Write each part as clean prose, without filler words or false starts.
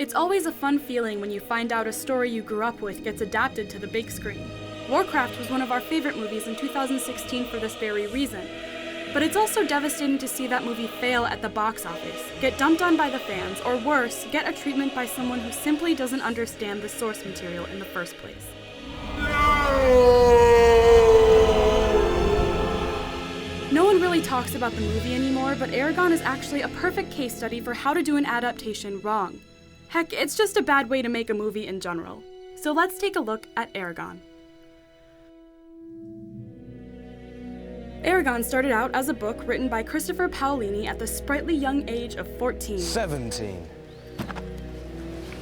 It's always a fun feeling when you find out a story you grew up with gets adapted to the big screen. Warcraft was one of our favorite movies in 2016 for this very reason. But it's also devastating to see that movie fail at the box office, get dumped on by the fans, or worse, get a treatment by someone who simply doesn't understand the source material in the first place. No one really talks about the movie anymore, but Eragon is actually a perfect case study for how to do an adaptation wrong. Heck, it's just a bad way to make a movie in general. So let's take a look at Eragon. Eragon started out as a book written by Christopher Paolini at the sprightly young age of 14. 17,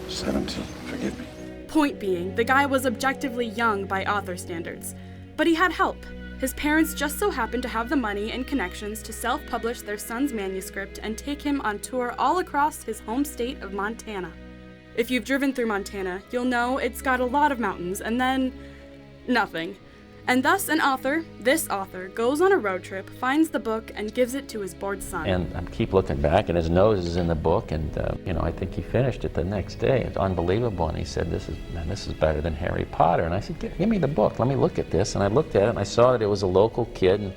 forgive me. Point being, the guy was objectively young by author standards. But he had help. His parents just so happened to have the money and connections to self-publish their son's manuscript and take him on tour all across his home state of Montana. If you've driven through Montana, you'll know it's got a lot of mountains and then nothing. And thus this author, goes on a road trip, finds the book, and gives it to his bored son. And I keep looking back, and his nose is in the book, and I think he finished it the next day. It's unbelievable, and he said, this is better than Harry Potter. And I said, give me the book, let me look at this. And I looked at it, and I saw that it was a local kid. And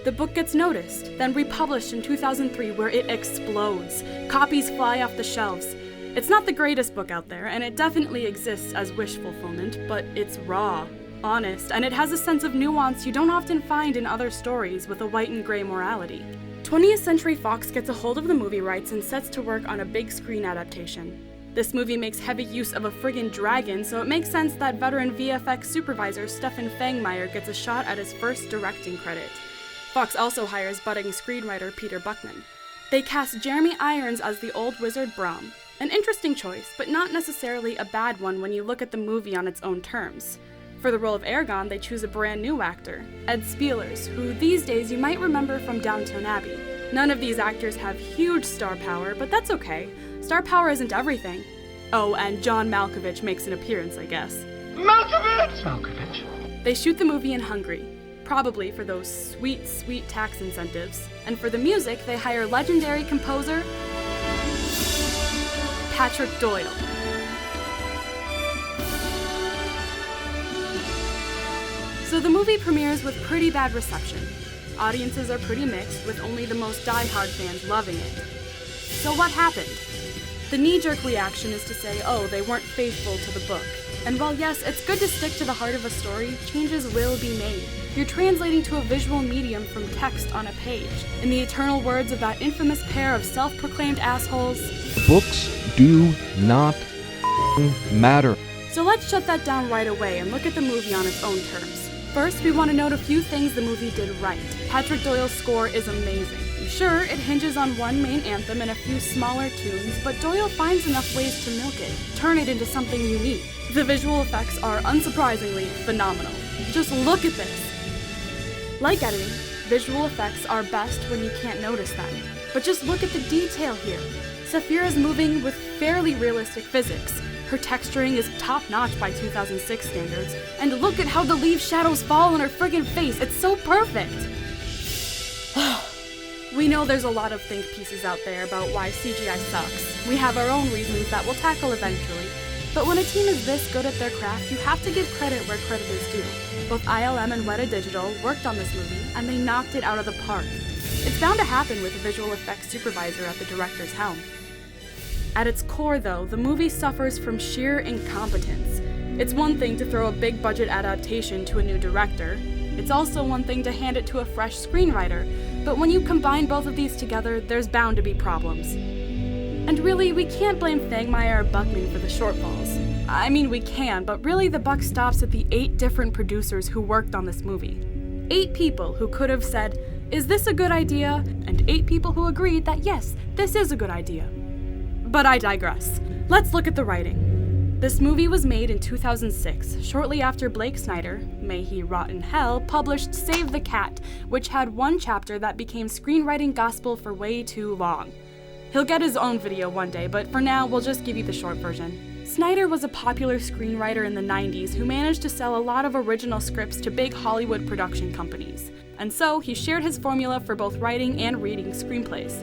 the book gets noticed, then republished in 2003, where it explodes. Copies fly off the shelves. It's not the greatest book out there, and it definitely exists as wish fulfillment, but it's raw, honest, and it has a sense of nuance you don't often find in other stories with a white and gray morality. 20th Century Fox gets a hold of the movie rights and sets to work on a big screen adaptation. This movie makes heavy use of a friggin' dragon, so it makes sense that veteran VFX supervisor Stefan Fangmeyer gets a shot at his first directing credit. Fox also hires budding screenwriter Peter Buckman. They cast Jeremy Irons as the old wizard Braum. An interesting choice, but not necessarily a bad one when you look at the movie on its own terms. For the role of Eragon, they choose a brand new actor, Ed Spielers, who these days you might remember from Downton Abbey. None of these actors have huge star power, but that's okay. Star power isn't everything. Oh, and John Malkovich makes an appearance, I guess. Malkovich! They shoot the movie in Hungary, probably for those sweet, sweet tax incentives. And for the music, they hire legendary composer Patrick Doyle. So the movie premieres with pretty bad reception. Audiences are pretty mixed, with only the most die-hard fans loving it. So what happened? The knee-jerk reaction is to say, oh, they weren't faithful to the book. And while yes, it's good to stick to the heart of a story, changes will be made. You're translating to a visual medium from text on a page. In the eternal words of that infamous pair of self-proclaimed assholes, books do not matter. So let's shut that down right away and look at the movie on its own terms. First, we want to note a few things the movie did right. Patrick Doyle's score is amazing. Sure, it hinges on one main anthem and a few smaller tunes, but Doyle finds enough ways to milk it, turn it into something unique. The visual effects are unsurprisingly phenomenal. Just look at this. Like editing, visual effects are best when you can't notice them. But just look at the detail here. Saphira's moving with fairly realistic physics. Her texturing is top-notch by 2006 standards, and look at how the leaf shadows fall on her friggin' face. It's so perfect. We know there's a lot of think pieces out there about why CGI sucks. We have our own reasons that we'll tackle eventually. But when a team is this good at their craft, you have to give credit where credit is due. Both ILM and Weta Digital worked on this movie, and they knocked it out of the park. It's bound to happen with a visual effects supervisor at the director's helm. At its core, though, the movie suffers from sheer incompetence. It's one thing to throw a big-budget adaptation to a new director. It's also one thing to hand it to a fresh screenwriter, but when you combine both of these together, there's bound to be problems. And really, we can't blame Fangmeyer or Buckman for the shortfalls. I mean, we can, but really the buck stops at the 8 different producers who worked on this movie. 8 people who could have said, is this a good idea? And 8 people who agreed that yes, this is a good idea. But I digress. Let's look at the writing. This movie was made in 2006, shortly after Blake Snyder, may he rot in hell, published Save the Cat, which had one chapter that became screenwriting gospel for way too long. He'll get his own video one day, but for now, we'll just give you the short version. Snyder was a popular screenwriter in the 90s who managed to sell a lot of original scripts to big Hollywood production companies. And so, he shared his formula for both writing and reading screenplays.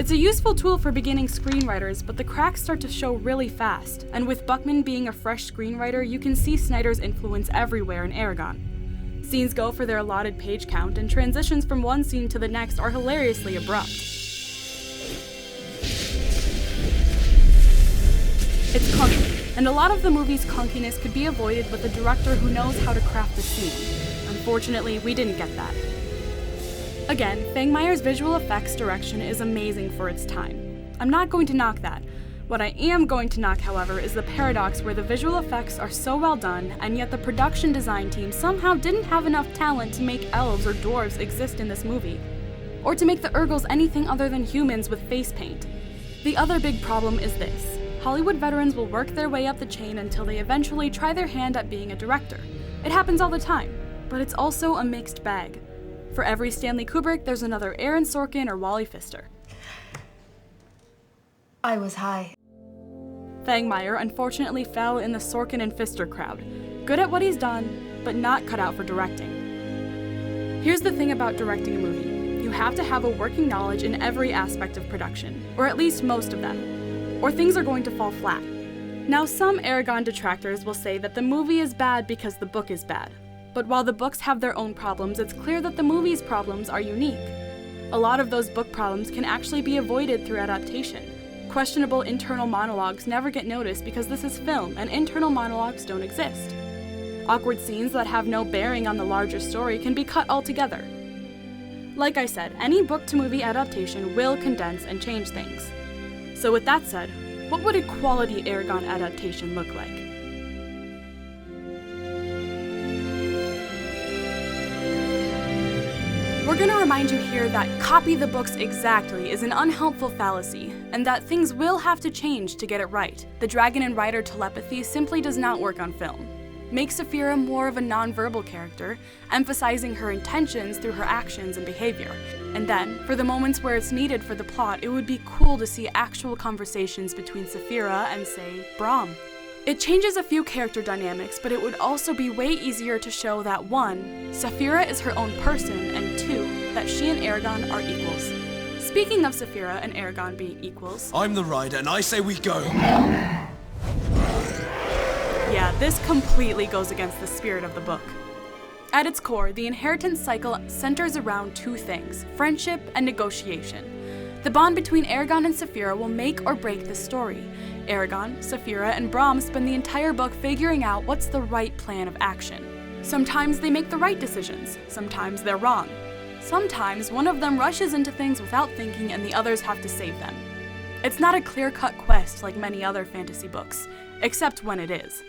It's a useful tool for beginning screenwriters, but the cracks start to show really fast, and with Buckman being a fresh screenwriter, you can see Snyder's influence everywhere in Eragon. Scenes go for their allotted page count, and transitions from one scene to the next are hilariously abrupt. It's clunky, and a lot of the movie's clunkiness could be avoided with a director who knows how to craft a scene. Unfortunately, we didn't get that. Again, Fangmeyer's visual effects direction is amazing for its time. I'm not going to knock that. What I am going to knock, however, is the paradox where the visual effects are so well done, and yet the production design team somehow didn't have enough talent to make elves or dwarves exist in this movie, or to make the Urgles anything other than humans with face paint. The other big problem is this. Hollywood veterans will work their way up the chain until they eventually try their hand at being a director. It happens all the time, but it's also a mixed bag. For every Stanley Kubrick, there's another Aaron Sorkin or Wally Pfister. I was high. Fangmeyer unfortunately fell in the Sorkin and Pfister crowd. Good at what he's done, but not cut out for directing. Here's the thing about directing a movie. You have to have a working knowledge in every aspect of production, or at least most of them, or things are going to fall flat. Now, some Eragon detractors will say that the movie is bad because the book is bad. But while the books have their own problems, it's clear that the movie's problems are unique. A lot of those book problems can actually be avoided through adaptation. Questionable internal monologues never get noticed because this is film and internal monologues don't exist. Awkward scenes that have no bearing on the larger story can be cut altogether. Like I said, any book-to-movie adaptation will condense and change things. So with that said, what would a quality Eragon adaptation look like? We're going to remind you here that copy the books exactly is an unhelpful fallacy, and that things will have to change to get it right. The dragon and rider telepathy simply does not work on film. Make Saphira more of a non-verbal character, emphasizing her intentions through her actions and behavior. And then, for the moments where it's needed for the plot, it would be cool to see actual conversations between Saphira and, say, Brahm. It changes a few character dynamics, but it would also be way easier to show that 1, Saphira is her own person, and 2, that she and Eragon are equals. Speaking of Saphira and Eragon being equals... I'm the rider, and I say we go! Yeah, this completely goes against the spirit of the book. At its core, the inheritance cycle centers around 2 things, friendship and negotiation. The bond between Eragon and Saphira will make or break the story. Eragon, Saphira, and Brahm spend the entire book figuring out what's the right plan of action. Sometimes they make the right decisions, sometimes they're wrong. Sometimes one of them rushes into things without thinking and the others have to save them. It's not a clear-cut quest like many other fantasy books, except when it is.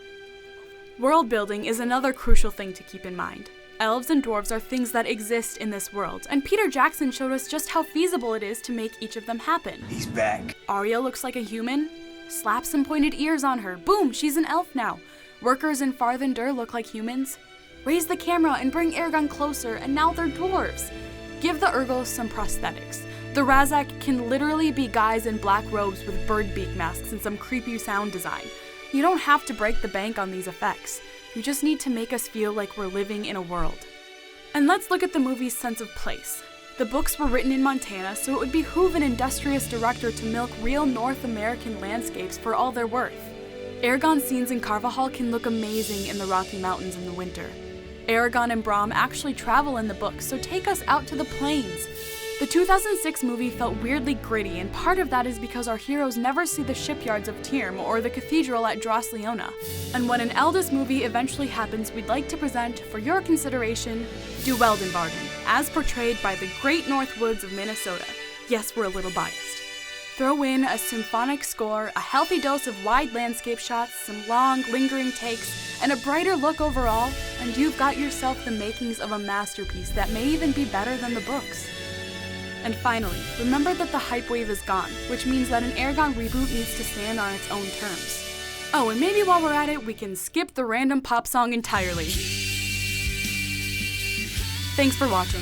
World building is another crucial thing to keep in mind. Elves and dwarves are things that exist in this world, and Peter Jackson showed us just how feasible it is to make each of them happen. He's back. Arya looks like a human. Slap some pointed ears on her. Boom, she's an elf now. Workers in Farthander look like humans. Raise the camera and bring Eragon closer, and now they're dwarves. Give the Urgles some prosthetics. The Razak can literally be guys in black robes with bird beak masks and some creepy sound design. You don't have to break the bank on these effects. You just need to make us feel like we're living in a world. And let's look at the movie's sense of place. The books were written in Montana, so it would behoove an industrious director to milk real North American landscapes for all they're worth. Eragon's scenes in Carvajal can look amazing in the Rocky Mountains in the winter. Eragon and Brahm actually travel in the books, so take us out to the plains. The 2006 movie felt weirdly gritty, and part of that is because our heroes never see the shipyards of Tyrm or the cathedral at Dros Leona. And when an Eldest movie eventually happens, we'd like to present, for your consideration, Du Weldenvarden, as portrayed by the Great North Woods of Minnesota. Yes, we're a little biased. Throw in a symphonic score, a healthy dose of wide landscape shots, some long, lingering takes, and a brighter look overall, and you've got yourself the makings of a masterpiece that may even be better than the books. And finally, remember that the hype wave is gone, which means that an Eragon reboot needs to stand on its own terms. Oh, and maybe while we're at it, we can skip the random pop song entirely. Thanks for watching.